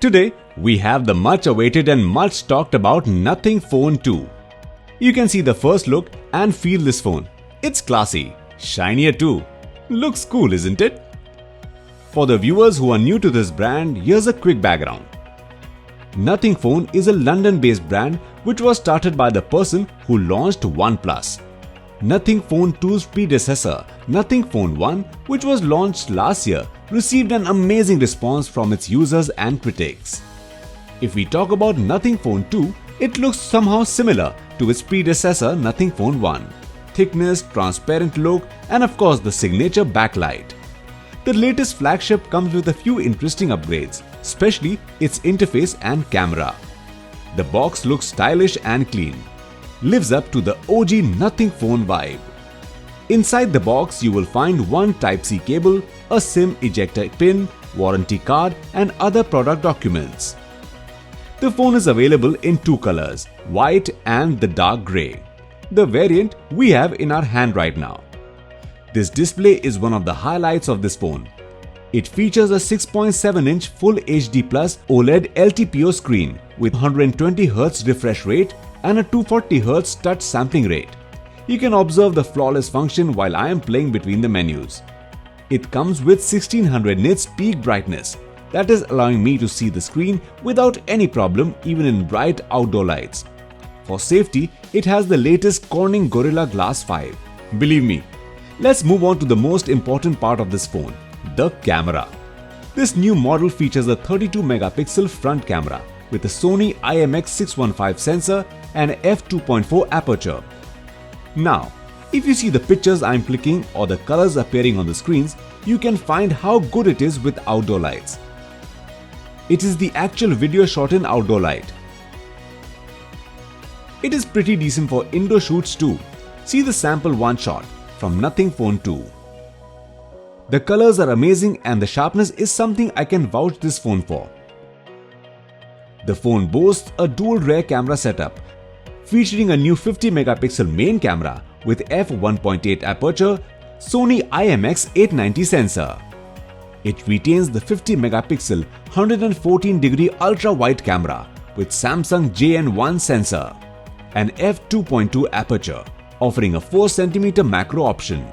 Today, we have the much awaited and much talked about Nothing Phone 2. You can see the first look and feel this phone. It's classy, shinier too. Looks cool, isn't it? For the viewers who are new to this brand, here's a quick background. Nothing Phone is a London-based brand which was started by the person who launched OnePlus. Nothing Phone 2's predecessor, Nothing Phone 1, which was launched last year, received an amazing response from its users and critics. If we talk about Nothing Phone 2, it looks somehow similar to its predecessor Nothing Phone 1. Thickness, transparent look, and of course the signature backlight. The latest flagship comes with a few interesting upgrades, especially its interface and camera. The box looks stylish and clean. Lives up to the OG Nothing Phone vibe. Inside the box, you will find one Type-C cable, a SIM ejector pin, warranty card, and other product documents. The phone is available in two colors, white and the dark grey. The variant we have in our hand right now. This display is one of the highlights of this phone. It features a 6.7-inch Full HD Plus OLED LTPO screen with 120Hz refresh rate and a 240Hz touch sampling rate. You can observe the flawless function while I am playing between the menus. It comes with 1600 nits peak brightness, that is allowing me to see the screen without any problem even in bright outdoor lights. For safety, it has the latest Corning Gorilla Glass 5. Believe me. Let's move on to the most important part of this phone, the camera. This new model features a 32-megapixel front camera with a Sony IMX615 sensor and f2.4 aperture. Now, if you see the pictures I'm clicking or the colors appearing on the screens, you can find how good it is with outdoor lights. It is the actual video shot in outdoor light. It is pretty decent for indoor shoots too. See the sample one shot from Nothing Phone 2. The colors are amazing and the sharpness is something I can vouch this phone for. The phone boasts a dual rear camera setup, featuring a new 50-megapixel main camera with f1.8 aperture, Sony IMX890 sensor. It retains the 50-megapixel 114-degree ultra-wide camera with Samsung JN1 sensor and f2.2 aperture, offering a 4cm macro option.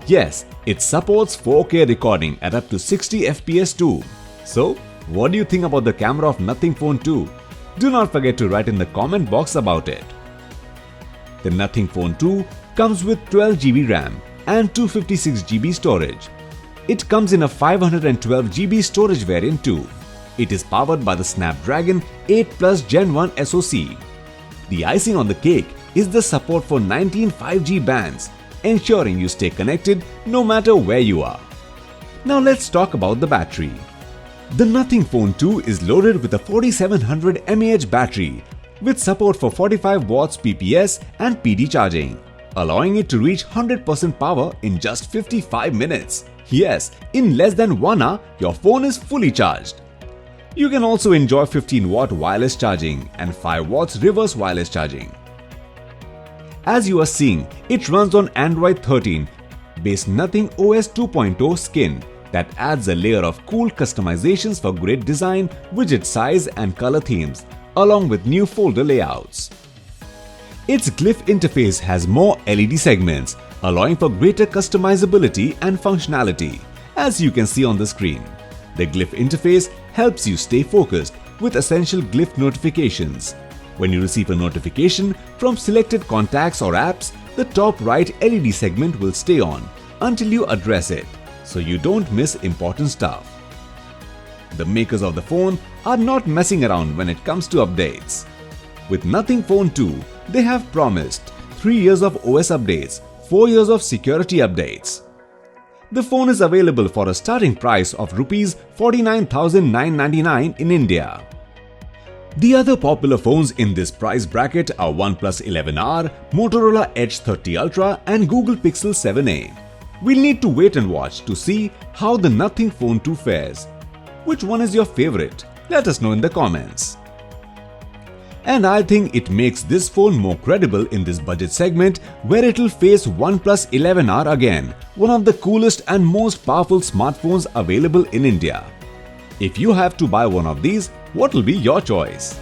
Yes, it supports 4K recording at up to 60 FPS too. So, what do you think about the camera of Nothing Phone 2? Do not forget to write in the comment box about it. The Nothing Phone 2 comes with 12GB RAM and 256GB storage. It comes in a 512GB storage variant too. It is powered by the Snapdragon 8 Plus Gen 1 SoC. The icing on the cake is the support for 19 5G bands, ensuring you stay connected no matter where you are. Now let's talk about the battery. The Nothing Phone 2 is loaded with a 4700 mAh battery with support for 45 watts PPS and PD charging, allowing it to reach 100% power in just 55 minutes. Yes, in less than 1 hour, your phone is fully charged. You can also enjoy 15-watt wireless charging and 5 watts reverse wireless charging. As you are seeing, it runs on Android 13 based Nothing OS 2.0 skin that adds a layer of cool customizations for great design, widget size and color themes, along with new folder layouts. Its Glyph interface has more LED segments, allowing for greater customizability and functionality, as you can see on the screen. The Glyph interface helps you stay focused with essential Glyph notifications. When you receive a notification from selected contacts or apps, the top right LED segment will stay on until you address it, so you don't miss important stuff. The makers of the phone are not messing around when it comes to updates. With Nothing Phone 2, they have promised 3 years of OS updates, 4 years of security updates. The phone is available for a starting price of Rs 49,999 in India. The other popular phones in this price bracket are OnePlus 11R, Motorola Edge 30 Ultra and Google Pixel 7a. We'll need to wait and watch to see how the Nothing Phone 2 fares. Which one is your favorite? Let us know in the comments. And I think it makes this phone more credible in this budget segment where it'll face OnePlus 11R again, one of the coolest and most powerful smartphones available in India. If you have to buy one of these, what will be your choice?